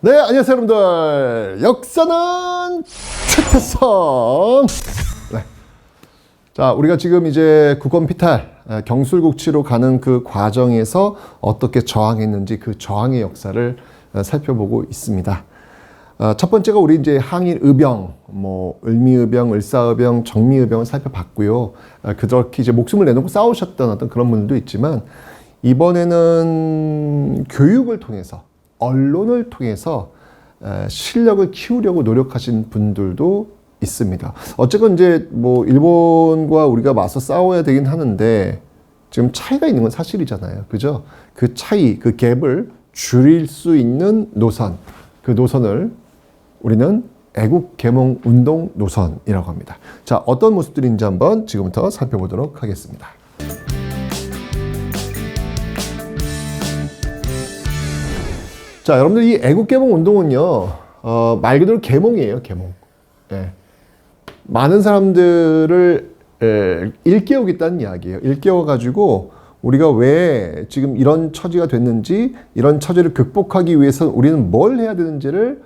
네, 안녕하세요, 여러분들. 역사는 최태성. 네. 자, 우리가 지금 이제 국권피탈, 경술국치로 가는 그 과정에서 어떻게 저항했는지 그 저항의 역사를 살펴보고 있습니다. 첫 번째가 우리 이제 항일의병, 을미의병, 을사의병, 정미의병을 살펴봤고요. 그렇게 이제 목숨을 내놓고 싸우셨던 어떤 그런 분들도 있지만, 이번에는 교육을 통해서, 언론을 통해서 실력을 키우려고 노력하신 분들도 있습니다. 어쨌건 이제 일본과 우리가 맞서 싸워야 되긴 하는데 지금 차이가 있는 건 사실이잖아요. 그죠? 그 차이, 그 갭을 줄일 수 있는 노선, 그 노선을 우리는 애국개몽운동 노선이라고 합니다. 자, 어떤 모습들인지 한번 지금부터 살펴보도록 하겠습니다. 자, 여러분들 이 애국개몽운동은요, 말 그대로 개몽이에요, 개몽. 예. 많은 사람들을 일깨우겠다는 이야기예요. 일깨워가지고 우리가 왜 지금 이런 처지가 됐는지, 이런 처지를 극복하기 위해서 우리는 뭘 해야 되는지를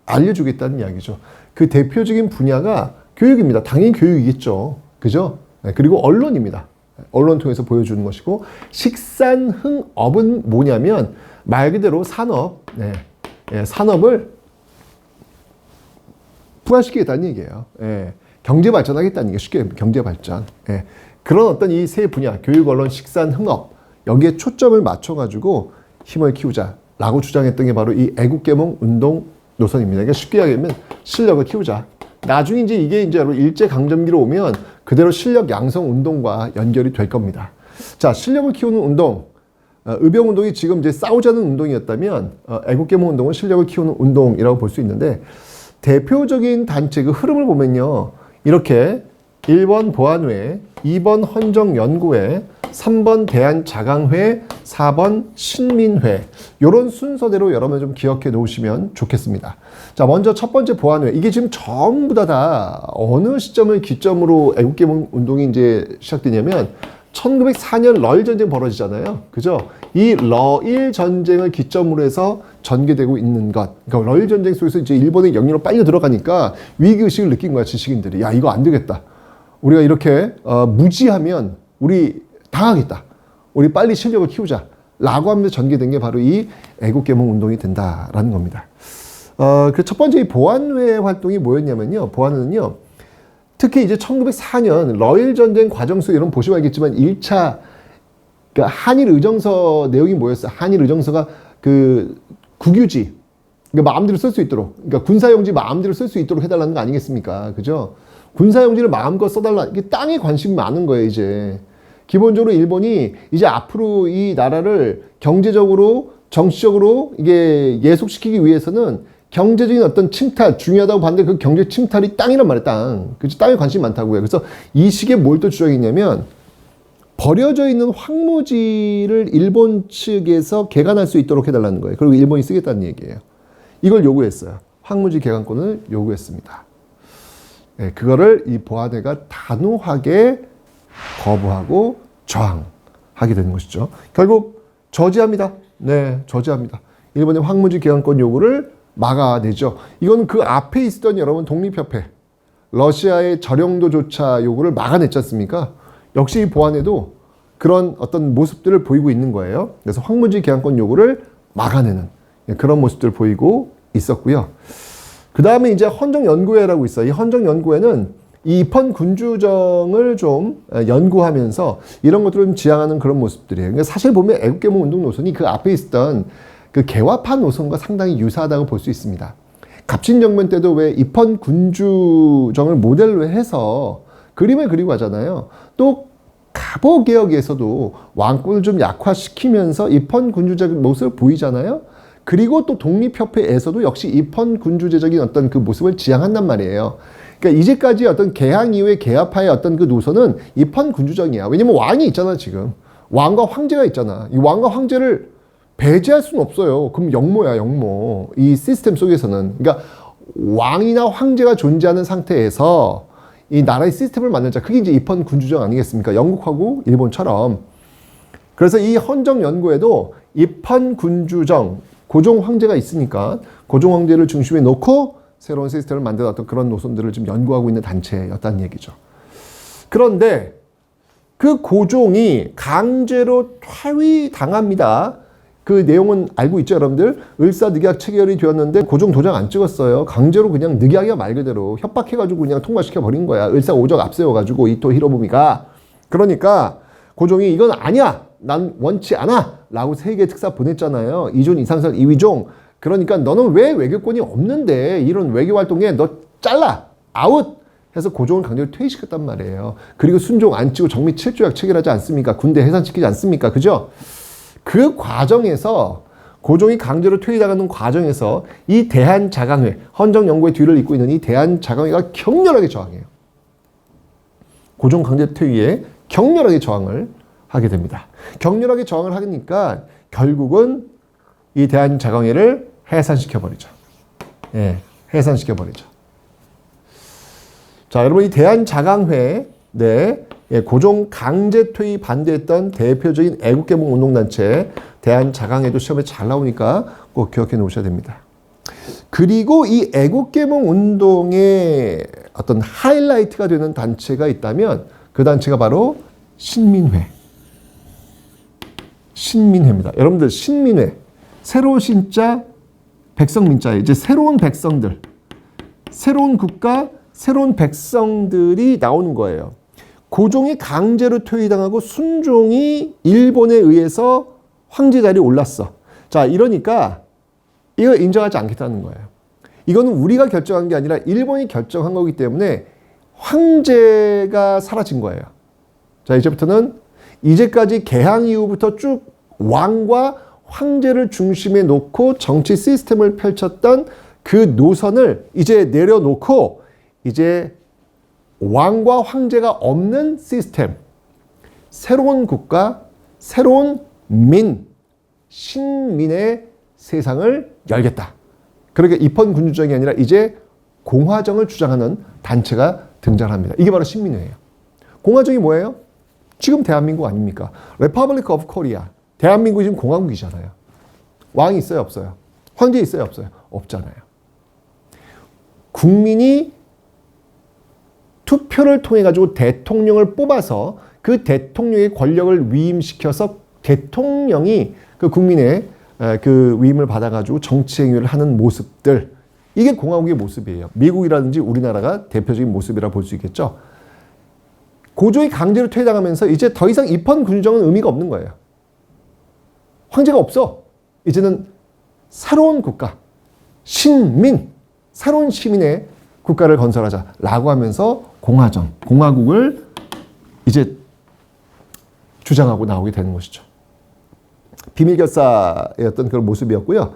알려주겠다는 이야기죠. 그 대표적인 분야가 교육입니다. 당연히 교육이겠죠. 그죠? 네, 그리고 언론입니다. 언론 통해서 보여주는 것이고, 식산흥업은 뭐냐면 말 그대로 산업, 산업을 부활시키겠다는 얘기예요. 경제 발전하겠다는 얘기예요. 쉽게 경제 발전. 그런 어떤 이 세 분야, 교육, 언론, 식산, 흥업, 여기에 초점을 맞춰가지고 힘을 키우자라고 주장했던 게 바로 이 애국개몽 운동 노선입니다. 그러니까 쉽게 이야기하면 실력을 키우자. 나중에 이제 이게 이제 일제강점기로 오면 그대로 실력 양성 운동과 연결이 될 겁니다. 자, 실력을 키우는 운동. 의병운동이 지금 이제 싸우자는 운동이었다면, 애국개몽운동은 실력을 키우는 운동이라고 볼 수 있는데, 대표적인 단체 그 흐름을 보면요, 이렇게 1번 보안회, 2번 헌정연구회, 3번 대한자강회, 4번 신민회, 이런 순서대로 여러분 좀 기억해 놓으시면 좋겠습니다. 자, 먼저 첫 번째 보안회. 이게 지금 전부 다 어느 시점을 기점으로 애국개몽운동이 이제 시작되냐면 1904년 러일 전쟁 벌어지잖아요. 그죠? 이 러일 전쟁을 기점으로 해서 전개되고 있는 것. 그러니까 러일 전쟁 속에서 이제 일본의 영리로 빨려 들어가니까 위기의식을 느낀 거야, 지식인들이. 야, 이거 안 되겠다. 우리가 이렇게 무지하면 우리 당하겠다. 우리 빨리 실력을 키우자. 라고 하면서 전개된 게 바로 이 애국개몽 운동이 된다라는 겁니다. 그 첫 번째 이 보안회 활동이 뭐였냐면요. 보안회는요. 특히 이제 1904년 러일 전쟁 과정 속에 여러분 보시면 알겠지만 1차 그러니까 한일 의정서 내용이 뭐였어요? 한일 의정서가 그 국유지, 그러니까 마음대로 쓸 수 있도록, 그러니까 군사용지 마음대로 쓸 수 있도록 해달라는 거 아니겠습니까? 그죠? 군사용지를 마음껏 써달라. 이게 땅에 관심이 많은 거예요, 이제. 기본적으로 일본이 이제 앞으로 이 나라를 경제적으로, 정치적으로 이게 예속시키기 위해서는 경제적인 어떤 침탈 중요하다고 봤는데 그 경제 침탈이 땅이란 말이에요, 땅. 그렇죠? 땅에 관심이 많다고요. 그래서 이 시기에 뭘 또 주장했냐면 버려져 있는 황무지를 일본 측에서 개간할 수 있도록 해달라는 거예요. 그리고 일본이 쓰겠다는 얘기예요. 이걸 요구했어요. 황무지 개간권을 요구했습니다. 그거를 이 보안회가 단호하게 거부하고 저항하게 되는 것이죠. 결국 저지합니다. 네, 저지합니다. 일본의 황무지 개간권 요구를 막아내죠. 이건 그 앞에 있었던 여러분 독립협회, 러시아의 저령도조차 요구를 막아냈지 않습니까? 역시 이 보안회도 그런 어떤 모습들을 보이고 있는 거예요. 그래서 황무지 개간권 요구를 막아내는 그런 모습들을 보이고 있었고요. 그 다음에 이제 헌정연구회라고 있어요. 이 헌정연구회는 이 입헌 군주정을 좀 연구하면서 이런 것들을 좀 지향하는 그런 모습들이에요. 그러니까 사실 보면 애국개몽 운동 노선이 그 앞에 있었던 그 개화파 노선과 상당히 유사하다고 볼 수 있습니다. 갑진정변 때도 왜 입헌 군주정을 모델로 해서 그림을 그리고 하잖아요. 또 갑오개혁에서도 왕권을 좀 약화시키면서 입헌 군주적 모습을 보이잖아요. 그리고 또 독립협회에서도 역시 입헌 군주제적인 어떤 그 모습을 지향한단 말이에요. 그러니까 이제까지 어떤 개항 이후의 개화파의 어떤 그 노선은 입헌 군주정이야. 왜냐면 왕이 있잖아, 지금. 왕과 황제가 있잖아. 이 왕과 황제를 배제할 수는 없어요. 그럼 역모야, 역모. 이 시스템 속에서는. 그러니까 왕이나 황제가 존재하는 상태에서 이 나라의 시스템을 만들자. 그게 이제 입헌 군주정 아니겠습니까? 영국하고 일본처럼. 그래서 이 헌정연구에도 입헌 군주정, 고종 황제가 있으니까 고종 황제를 중심에 놓고 새로운 시스템을 만들었던 그런 노선들을 지금 연구하고 있는 단체였다는 얘기죠. 그런데 그 고종이 강제로 퇴위당합니다. 그 내용은 알고 있죠, 여러분들? 을사늑약 체결이 되었는데 고종 도장 안 찍었어요. 강제로 그냥 늑약이야 말 그대로 협박해가지고 그냥 통과시켜버린 거야. 을사오적 앞세워가지고 이토 히로부미가. 그러니까 고종이 이건 아니야. 난 원치 않아. 라고 세계 특사 보냈잖아요. 이준, 이상설, 이위종. 그러니까 너는 왜 외교권이 없는데 이런 외교 활동에 너 잘라. 아웃. 해서 고종을 강제로 퇴위시켰단 말이에요. 그리고 순종 안 치고 정미 7조약 체결하지 않습니까? 군대 해산시키지 않습니까? 그죠? 그 과정에서 고종이 강제로 퇴위당하는 과정에서 이 대한자강회, 헌정연구의 뒤를 잇고 있는 이 대한자강회가 격렬하게 저항해요. 고종 강제 퇴위에 격렬하게 저항을 하게 됩니다. 격렬하게 저항을 하니까 결국은 이 대한자강회를 해산시켜버리죠. 예, 해산시켜버리죠. 자, 여러분 이 대한자강회, 네, 고종 강제 퇴위 반대했던 대표적인 애국개몽 운동단체 대한자강회도 시험에 잘 나오니까 꼭 기억해 놓으셔야 됩니다. 그리고 이 애국개몽 운동의 어떤 하이라이트가 되는 단체가 있다면 그 단체가 바로 신민회. 신민회입니다. 여러분들 신민회, 새로운 신자, 백성민자에 이제 새로운 백성들, 새로운 국가, 새로운 백성들이 나오는 거예요. 고종이 강제로 퇴위당하고 순종이 일본에 의해서 황제 자리에 올랐어. 자, 이러니까 이거 인정하지 않겠다는 거예요. 이거는 우리가 결정한 게 아니라 일본이 결정한 거기 때문에 황제가 사라진 거예요. 자, 이제부터는 이제까지 개항 이후부터 쭉 왕과 황제를 중심에 놓고 정치 시스템을 펼쳤던 그 노선을 이제 내려놓고 이제 왕과 황제가 없는 시스템, 새로운 국가, 새로운 민, 신민의 세상을 열겠다. 그렇게 입헌군주정이 아니라 이제 공화정을 주장하는 단체가 등장합니다. 이게 바로 신민회예요. 공화정이 뭐예요? 지금 대한민국 아닙니까? Republic of Korea. 대한민국이 지금 공화국이잖아요. 왕이 있어요, 없어요? 황제 있어요, 없어요? 없잖아요. 국민이 투표를 통해 가지고 대통령을 뽑아서 그 대통령의 권력을 위임시켜서 대통령이 그 국민의 그 위임을 받아가지고 정치 행위를 하는 모습들, 이게 공화국의 모습이에요. 미국이라든지 우리나라가 대표적인 모습이라 볼 수 있겠죠. 고종이 강제로 퇴위당하면서 이제 더 이상 입헌군주정은 의미가 없는 거예요. 황제가 없어. 이제는 새로운 국가, 신민, 새로운 시민의 국가를 건설하자라고 하면서 공화정, 공화국을 이제 주장하고 나오게 되는 것이죠. 비밀결사의 어떤 그런 모습이었고요.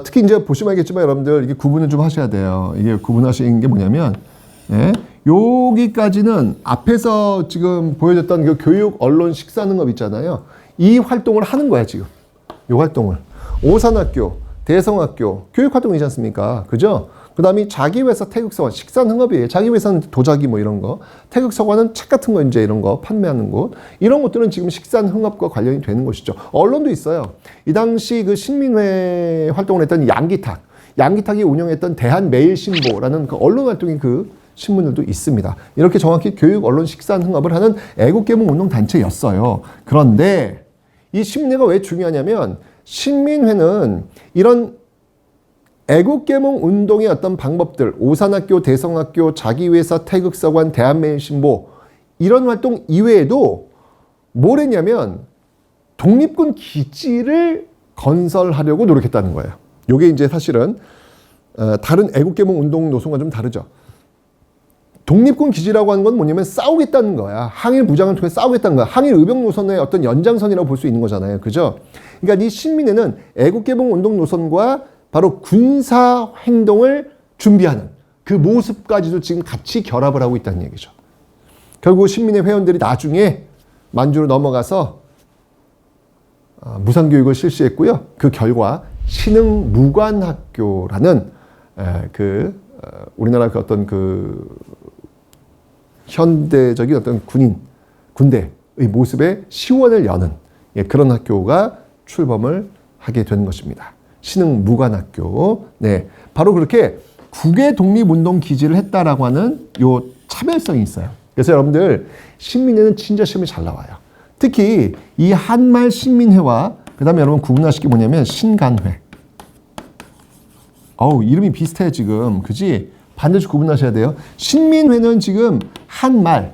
특히 이제 보시면 알겠지만 여러분들 이게 구분을 좀 하셔야 돼요. 이게 구분하시는 게 뭐냐면, 예, 여기까지는 앞에서 지금 보여줬던 그 교육, 언론, 식사능업 있잖아요. 이 활동을 하는 거야, 지금. 이 활동을. 오산학교, 대성학교, 교육활동이지 않습니까? 그죠? 그 다음에 자기회사 태극서관, 식산흥업이에요. 자기회사는 도자기 뭐 이런 거. 태극서관은 책 같은 거 이제 이런 거 판매하는 곳. 이런 것들은 지금 식산흥업과 관련이 되는 것이죠. 언론도 있어요. 이 당시 그 신민회 활동을 했던 양기탁이 운영했던 대한매일신보라는 그 언론 활동의 그 신문들도 있습니다. 이렇게 정확히 교육, 언론, 식산흥업을 하는 애국개몽운동 단체였어요. 그런데 이 신민회가 왜 중요하냐면 신민회는 이런 애국개몽 운동의 어떤 방법들, 오산학교, 대성학교, 자기회사, 태극서관, 대한매일신보 이런 활동 이외에도 뭘 했냐면 독립군 기지를 건설하려고 노력했다는 거예요. 이게 이제 사실은 다른 애국개몽 운동 노선과 좀 다르죠. 독립군 기지라고 하는 건 뭐냐면 싸우겠다는 거야. 항일 무장을 통해 싸우겠다는 거야. 항일 의병 노선의 어떤 연장선이라고 볼 수 있는 거잖아요. 그죠? 그러니까 이 신민회는 애국개몽 운동 노선과 바로 군사 행동을 준비하는 그 모습까지도 지금 같이 결합을 하고 있다는 얘기죠. 결국 신민회 회원들이 나중에 만주로 넘어가서 무상교육을 실시했고요. 그 결과 신흥무관학교라는 우리나라 그 어떤 그 현대적인 어떤 군대의 모습의 시원을 여는 그런 학교가 출범을 하게 된 것입니다. 신흥무관학교. 네, 바로 그렇게 국외 독립운동 기지를 했다라고 하는 요 차별성이 있어요. 그래서 여러분들 신민회는 진짜 시험이 잘 나와요. 특히 이 한말 신민회와 그다음에 여러분 구분하실 게 뭐냐면 신간회. 어우, 이름이 비슷해 지금. 그지? 반드시 구분하셔야 돼요. 신민회는 지금 한말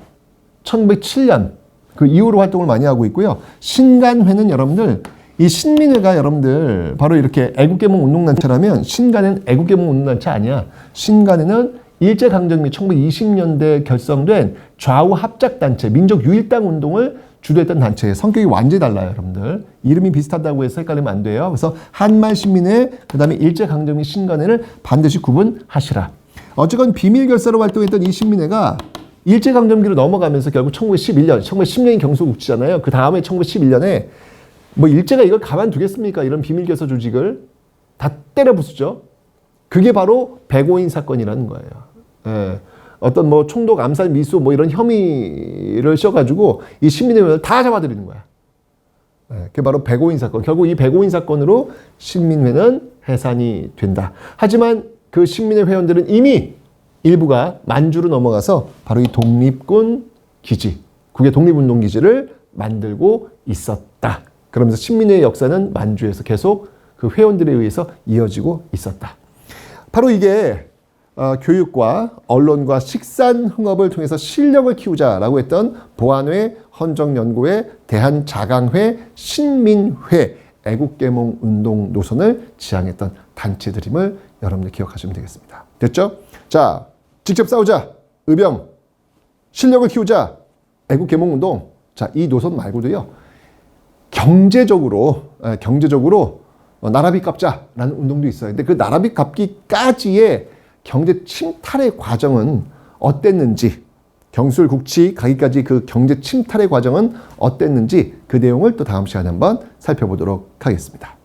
1907년 그 이후로 활동을 많이 하고 있고요. 신간회는 여러분들 이 신민회가 여러분들 바로 이렇게 애국개몽 운동단체라면 신간회는 애국개몽 운동단체 아니야. 신간회는 일제강점기 1920년대에 결성된 좌우 합작단체 민족유일당 운동을 주도했던 단체예요. 성격이 완전히 달라요, 여러분들. 이름이 비슷하다고 해서 헷갈리면 안 돼요. 그래서 한말신민회, 그 다음에 일제강점기 신간회를 반드시 구분하시라. 어쨌건 비밀결사로 활동했던 이 신민회가 일제강점기로 넘어가면서 결국 1910년이 경수국지잖아요. 그 다음에 1911년에 뭐 일제가 이걸 가만두겠습니까? 이런 비밀결사 조직을 다 때려 부수죠. 그게 바로 백오인 사건이라는 거예요. 예. 어떤 뭐 총독 암살 미수 뭐 이런 혐의를 씌워가지고 이 신민회를 다 잡아들이는 거야. 예. 그게 바로 백오인 사건. 결국 이 백오인 사건으로 신민회는 해산이 된다. 하지만 그 신민회 회원들은 이미 일부가 만주로 넘어가서 바로 이 독립군 기지, 국외 독립운동 기지를 만들고 있었다. 그러면서 신민회의 역사는 만주에서 계속 그 회원들에 의해서 이어지고 있었다. 바로 이게 교육과 언론과 식산흥업을 통해서 실력을 키우자라고 했던 보안회, 헌정연구회, 대한자강회, 신민회, 애국개몽 운동 노선을 지향했던 단체들임을 여러분들 기억하시면 되겠습니다. 됐죠? 자, 직접 싸우자, 의병, 실력을 키우자, 애국개몽 운동. 자, 이 노선 말고도요, 경제적으로 나라비 갚자라는 운동도 있어요. 근데 그 나라비 갚기까지의 경제 침탈의 과정은 어땠는지, 경술 국치 가기까지 그 경제 침탈의 과정은 어땠는지 그 내용을 또 다음 시간에 한번 살펴보도록 하겠습니다.